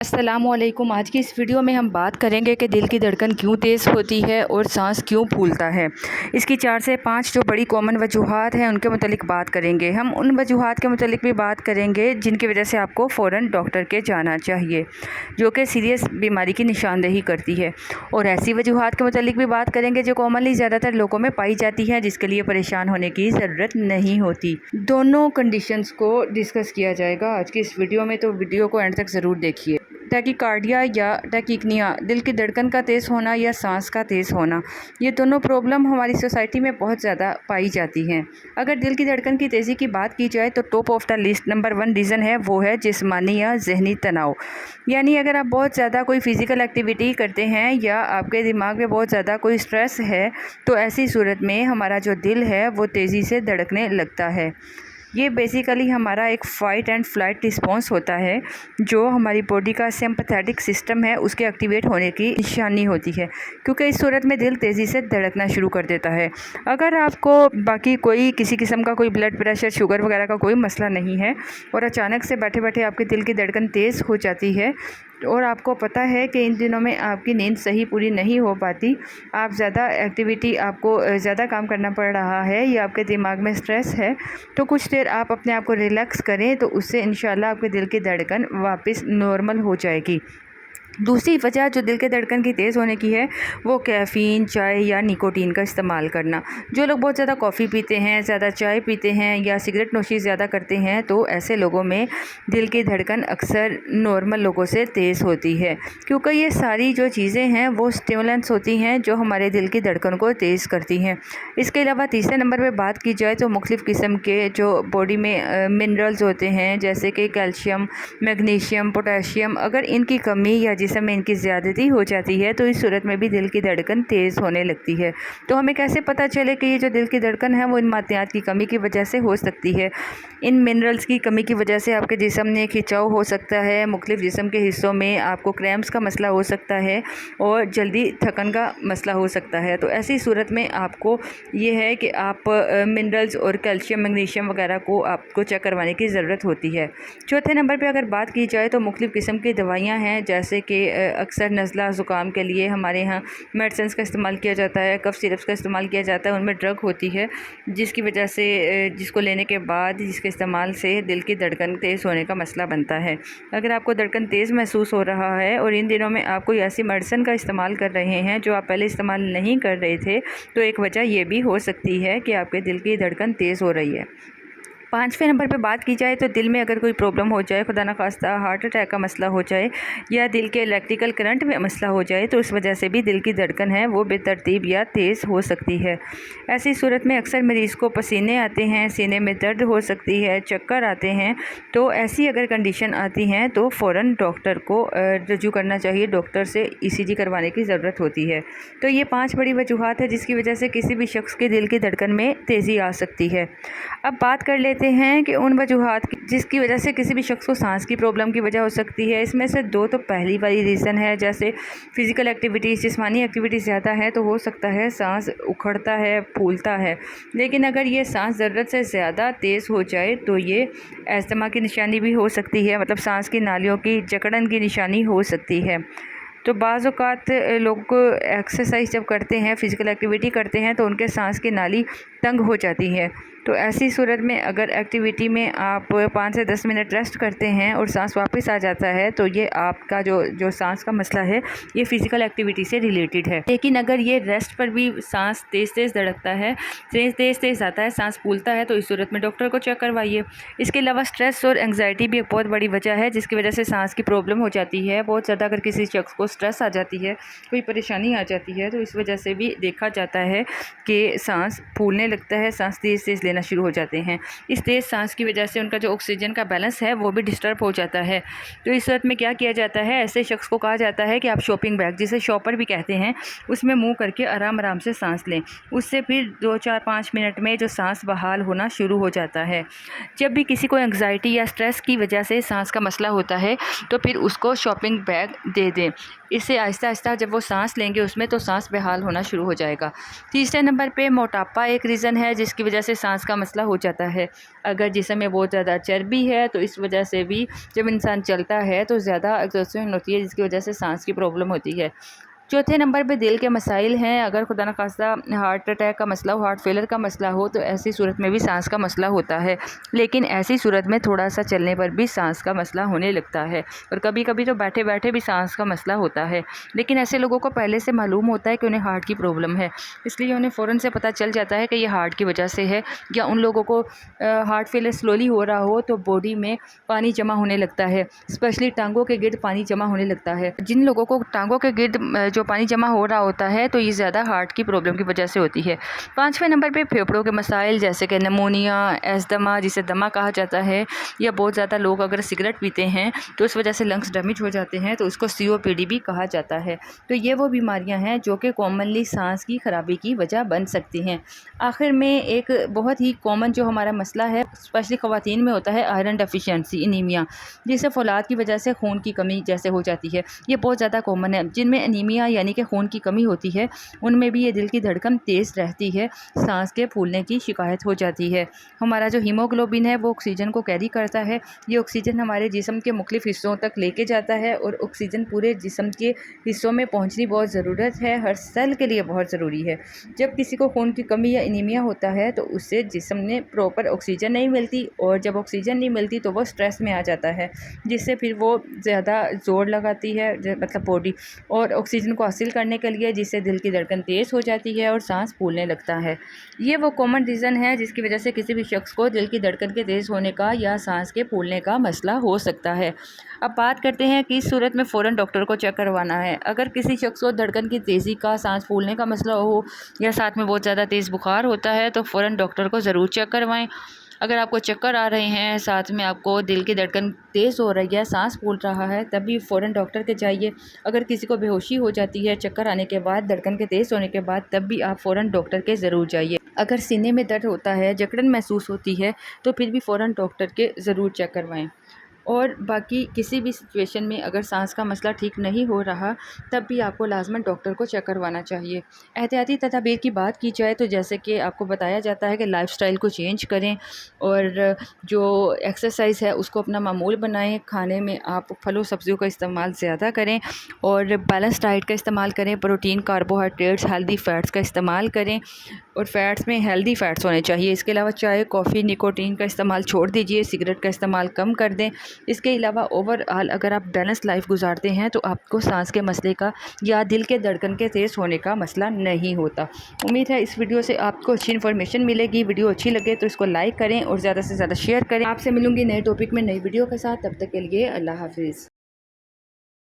अस्सलाम वालेकुम। आज की इस वीडियो में हम बात करेंगे कि दिल की धड़कन क्यों तेज़ होती है और सांस क्यों फूलता है। इसकी 4 से 5 जो बड़ी कॉमन वजूहात हैं उनके मुतालिक बात करेंगे। हम उन वजूहात के मुतालिक भी बात करेंगे जिनकी वजह से आपको फ़ौरन डॉक्टर के जाना चाहिए, जो कि सीरियस बीमारी की निशानदेही करती है। और ऐसी वजूहात के मुतालिक भी बात करेंगे जो कॉमनली ज़्यादातर लोगों में पाई जाती है, जिसके लिए परेशान होने की ज़रूरत नहीं होती। दोनों कंडीशंस को डिस्कस किया जाएगा आज की इस वीडियो में, तो वीडियो को एंड तक ज़रूर देखिए। टैकीकार्डिया या टैकीकनिया, दिल की धड़कन का तेज़ होना या सांस का तेज़ होना, ये दोनों प्रॉब्लम हमारी सोसाइटी में बहुत ज़्यादा पाई जाती हैं। अगर दिल की धड़कन की तेज़ी की बात की जाए तो top of the list number 1 reason है, वो है जिस्मानी या ज़हनी तनाव। यानी अगर आप बहुत ज़्यादा कोई फ़िज़िकल एक्टिविटी करते हैं या आपके दिमाग में बहुत ज़्यादा कोई स्ट्रेस है, तो ऐसी सूरत में हमारा जो दिल है वो तेज़ी से धड़कने लगता है। ये बेसिकली हमारा एक फ़ाइट एंड फ्लाइट रिस्पॉन्स होता है, जो हमारी बॉडी का सिंपैथेटिक सिस्टम है उसके एक्टिवेट होने की निशानी होती है, क्योंकि इस सूरत में दिल तेज़ी से धड़कना शुरू कर देता है। अगर आपको बाकी कोई किसी किस्म का कोई ब्लड प्रेशर, शुगर वगैरह का कोई मसला नहीं है और अचानक से बैठे बैठे आपके दिल की धड़कन तेज़ हो जाती है और आपको पता है कि इन दिनों में आपकी नींद सही पूरी नहीं हो पाती, आप ज़्यादा एक्टिविटी, आपको ज़्यादा काम करना पड़ रहा है या आपके दिमाग में स्ट्रेस है, तो कुछ देर आप अपने आप को रिलैक्स करें, तो उससे इंशाल्लाह आपके दिल की धड़कन वापस नॉर्मल हो जाएगी। दूसरी वजह जो दिल के धड़कन की तेज़ होने की है, वो कैफ़ीन, चाय या निकोटीन का इस्तेमाल करना। जो लोग बहुत ज़्यादा कॉफ़ी पीते हैं, ज़्यादा चाय पीते हैं या सिगरेट नोशी ज़्यादा करते हैं, तो ऐसे लोगों में दिल की धड़कन अक्सर नॉर्मल लोगों से तेज़ होती है, क्योंकि ये सारी जो चीज़ें हैं वो स्टिमुलेंट्स होती हैं जो हमारे दिल की धड़कन को तेज़ करती हैं। इसके अलावा तीसरे नंबर पर बात की जाए तो मुख्तलिफ़ किस्म के जो बॉडी में मिनरल्स होते हैं, जैसे कि कैल्शियम, मैग्नीशियम, पोटाशियम, अगर इनकी कमी या जिस्म में इनकी ज़्यादती हो जाती है तो इस सूरत में भी दिल की धड़कन तेज़ होने लगती है। तो हमें कैसे पता चले कि ये जो दिल की धड़कन है वो इन मादनियात की कमी की वजह से हो सकती है? इन मिनरल्स की कमी की वजह से आपके जिस्म में खिंचाव हो सकता है, मुख्तलिफ जिस्म के हिस्सों में आपको क्रैम्प्स का मसला हो सकता है और जल्दी थकन का मसला हो सकता है। तो ऐसी सूरत में आपको ये है कि आप मिनरल्स और कैल्शियम, मैग्नीशियम वगैरह को आपको चेक करवाने की ज़रूरत होती है। चौथे नंबर पर अगर बात की जाए तो मुख्तलिफ किस्म की दवाइयाँ हैं, जैसे कि अक्सर नज़ला ज़ुकाम के लिए हमारे यहाँ मेडिसिन्स का इस्तेमाल किया जाता है, कफ़ सिरप्स का इस्तेमाल किया जाता है, उनमें ड्रग होती है जिसकी वजह से जिसको लेने के बाद जिसके इस्तेमाल से दिल की धड़कन तेज़ होने का मसला बनता है। अगर आपको धड़कन तेज़ महसूस हो रहा है और इन दिनों में आप कोई ऐसी मेडिसिन का इस्तेमाल कर रहे हैं जो आप पहले इस्तेमाल नहीं कर रहे थे, तो एक वजह ये भी हो सकती है कि आपके दिल की धड़कन तेज़ हो रही है। 5वें नंबर पे बात की जाए तो दिल में अगर कोई प्रॉब्लम हो जाए, खुदा न खास्ता हार्ट अटैक का मसला हो जाए या दिल के इलेक्ट्रिकल करंट में मसला हो जाए, तो इस वजह से भी दिल की धड़कन है वो बेतरतीब या तेज़ हो सकती है। ऐसी सूरत में अक्सर मरीज़ को पसीने आते हैं, सीने में दर्द हो सकती है, चक्कर आते हैं। तो ऐसी अगर कंडीशन आती हैं तो फ़ौरन डॉक्टर को रजू करना चाहिए, डॉक्टर से ECG करवाने की ज़रूरत होती है। तो ये 5 बड़ी वजूहात है जिसकी वजह से किसी भी शख्स के दिल की धड़कन में तेज़ी आ सकती है। अब बात कर लेते हैं कि उन वजूहात जिसकी वजह से किसी भी शख्स को सांस की प्रॉब्लम की वजह हो सकती है। इसमें से 2 तो पहली वाली रीज़न है, जैसे फ़िज़िकल एक्टिविटीज़, जिस्मानी एक्टिविटी ज़्यादा है तो हो सकता है सांस उखड़ता है, फूलता है। लेकिन अगर ये सांस ज़रूरत से ज़्यादा तेज़ हो जाए तो ये अस्थमा की निशानी भी हो सकती है, मतलब सांस की नालियों की जकड़न की निशानी हो सकती है। तो बाज़ औक़ात लोग एक्सरसाइज जब करते हैं, फ़िज़िकल एक्टिविटी करते हैं, तो उनके सांस की नाली तंग हो जाती है। तो ऐसी सूरत में अगर एक्टिविटी में आप 5 से 10 मिनट रेस्ट करते हैं और सांस वापस आ जाता है, तो ये आपका जो सांस का मसला है ये फ़िज़िकल एक्टिविटी से रिलेटेड है। लेकिन अगर ये रेस्ट पर भी सांस तेज़ तेज़ धड़कता है, तेज़ तेज़ आता है, सांस फूलता है, तो इस सूरत में डॉक्टर को चेक करवाइए। इसके अलावा स्ट्रेस और एंग्जाइटी भी एक बहुत बड़ी वजह है जिसकी वजह से सांस की प्रॉब्लम हो जाती है। बहुत ज़्यादा अगर किसी शख्स को स्ट्रेस आ जाती है, कोई परेशानी आ जाती है, तो इस वजह से भी देखा जाता है कि सांस फूलने लगता है, सांस तेज़ तेज़ लेना शुरू हो जाते हैं। इस तेज़ सांस की वजह से उनका जो ऑक्सीजन का बैलेंस है वो भी डिस्टर्ब हो जाता है। तो इस सूरत में क्या किया जाता है, ऐसे शख्स को कहा जाता है कि आप शॉपिंग बैग, जिसे शॉपर भी कहते हैं, उसमें मुँह करके आराम आराम से सांस लें। उससे फिर 2, 4, 5 मिनट में जो सांस बहाल होना शुरू हो जाता है। जब भी किसी को एंग्जाइटी या स्ट्रेस की वजह से सांस का मसला होता है तो फिर उसको शॉपिंग बैग दे दें। इससे आहिस्ता आहिस्ता जब वो सांस लेंगे उसमें, तो सांस बेहाल होना शुरू हो जाएगा। तीसरे नंबर पे मोटापा एक रीज़न ریزن ہے جس کی وجہ سے سانس کا مسئلہ ہو جاتا ہے۔ اگر جسم میں بہت زیادہ چربی ہے تو اس وجہ سے بھی جب انسان چلتا ہے تو زیادہ ایکسرسائز ہوتی ہے، جس کی وجہ سے سانس کی پرابلم ہوتی ہے۔ چوتھے نمبر پہ دل کے مسائل ہیں۔ اگر خدا نخواستہ ہارٹ اٹیک کا مسئلہ ہو، ہارٹ فیلر کا مسئلہ ہو تو ایسی صورت میں بھی سانس کا مسئلہ ہوتا ہے، لیکن ایسی صورت میں تھوڑا سا چلنے پر بھی سانس کا مسئلہ ہونے لگتا ہے، اور کبھی کبھی تو بیٹھے بیٹھے بھی سانس کا مسئلہ ہوتا ہے۔ لیکن ایسے لوگوں کو پہلے سے معلوم ہوتا ہے کہ انہیں ہارٹ کی پرابلم ہے، اس لیے انہیں فوراً سے پتہ چل جاتا ہے کہ یہ ہارٹ کی وجہ سے ہے، یا ان لوگوں کو ہارٹ فیلر سلولی ہو رہا ہو تو باڈی میں پانی جمع ہونے لگتا ہے، اسپیشلی ٹانگوں کے گرد پانی جمع ہونے لگتا ہے۔ جن لوگوں کو ٹانگوں کے گرد جو پانی جمع ہو رہا ہوتا ہے تو یہ زیادہ ہارٹ کی پرابلم کی وجہ سے ہوتی ہے۔ پانچویں نمبر پہ پھیپھڑوں کے مسائل جیسے کہ نمونیا، ایسدما جسے دمہ کہا جاتا ہے، یا بہت زیادہ لوگ اگر سگریٹ پیتے ہیں تو اس وجہ سے لنگس ڈیمیج ہو جاتے ہیں تو اس کو COPD بھی کہا جاتا ہے۔ تو یہ وہ بیماریاں ہیں جو کہ کامنلی سانس کی خرابی کی وجہ بن سکتی ہیں۔ آخر میں ایک بہت ہی کامن جو ہمارا مسئلہ ہے اسپیشلی خواتین میں ہوتا ہے آئرن ڈیفیشنسی، انیمیا، جسے فولاد کی وجہ سے خون کی کمی جیسے ہو جاتی ہے۔ یہ بہت زیادہ کامن ہے۔ جن میں انیمیا یعنی کہ خون کی کمی ہوتی ہے ان میں بھی یہ دل کی دھڑکن تیز رہتی ہے، سانس کے پھولنے کی شکایت ہو جاتی ہے۔ ہمارا جو ہیموگلوبن ہے وہ آکسیجن کو کیری کرتا ہے، یہ آکسیجن ہمارے جسم کے مختلف حصوں تک لے کے جاتا ہے، اور آکسیجن پورے جسم کے حصوں میں پہنچنی بہت ضرورت ہے، ہر سیل کے لیے بہت ضروری ہے۔ جب کسی کو خون کی کمی یا انیمیا ہوتا ہے تو اس سے جسم نے پراپر آکسیجن نہیں ملتی، اور جب آکسیجن نہیں ملتی تو وہ سٹریس میں آ جاتا ہے، جس سے پھر وہ زیادہ زور لگاتی ہے مطلب باڈی اور آکسیجن کو حاصل کرنے کے لیے، جس سے دل کی دھڑکن تیز ہو جاتی ہے اور سانس پھولنے لگتا ہے۔ یہ وہ کامن ریزن ہے جس کی وجہ سے کسی بھی شخص کو دل کی دھڑکن کے تیز ہونے کا یا سانس کے پھولنے کا مسئلہ ہو سکتا ہے۔ اب بات کرتے ہیں کہ اس صورت میں فوراً ڈاکٹر کو چیک کروانا ہے۔ اگر کسی شخص کو دھڑکن کی تیزی کا، سانس پھولنے کا مسئلہ ہو یا ساتھ میں بہت زیادہ تیز بخار ہوتا ہے تو فوراً ڈاکٹر کو ضرور چیک کروائیں۔ اگر آپ کو چکر آ رہے ہیں، ساتھ میں آپ کو دل کی دھڑکن تیز ہو رہی ہے، سانس پھول رہا ہے، تب بھی فوراً ڈاکٹر کے جائیے۔ اگر کسی کو بے ہوشی ہو جاتی ہے چکر آنے کے بعد، دھڑکن کے تیز ہونے کے بعد، تب بھی آپ فوراً ڈاکٹر کے ضرور جائیے۔ اگر سینے میں درد ہوتا ہے، جکڑن محسوس ہوتی ہے تو پھر بھی فوراً ڈاکٹر کے ضرور چیک کروائیں۔ اور باقی کسی بھی سچویشن میں اگر سانس کا مسئلہ ٹھیک نہیں ہو رہا تب بھی آپ کو لازماً ڈاکٹر کو چیک کروانا چاہیے۔ احتیاطی تدابیر کی بات کی جائے تو جیسے کہ آپ کو بتایا جاتا ہے کہ لائف سٹائل کو چینج کریں، اور جو ایکسرسائز ہے اس کو اپنا معمول بنائیں، کھانے میں آپ پھل و سبزیوں کا استعمال زیادہ کریں، اور بیلنس ڈائٹ کا استعمال کریں، پروٹین، کاربوہائیڈریٹس، ہیلدی فیٹس کا استعمال کریں، اور فیٹس میں ہیلدی فیٹس ہونے چاہیے۔ اس کے علاوہ چائے، کافی، نکوٹین کا استعمال چھوڑ دیجیے، سگریٹ کا استعمال کم کر دیں۔ اس کے علاوہ اوور آل اگر آپ بیلنس لائف گزارتے ہیں تو آپ کو سانس کے مسئلے کا یا دل کے دھڑکن کے تیز ہونے کا مسئلہ نہیں ہوتا۔ امید ہے اس ویڈیو سے آپ کو اچھی انفارمیشن ملے گی۔ ویڈیو اچھی لگے تو اس کو لائک کریں اور زیادہ سے زیادہ شیئر کریں۔ آپ سے ملوں گی نئے ٹاپک میں نئی ویڈیو کے ساتھ، تب تک کے لیے اللہ حافظ۔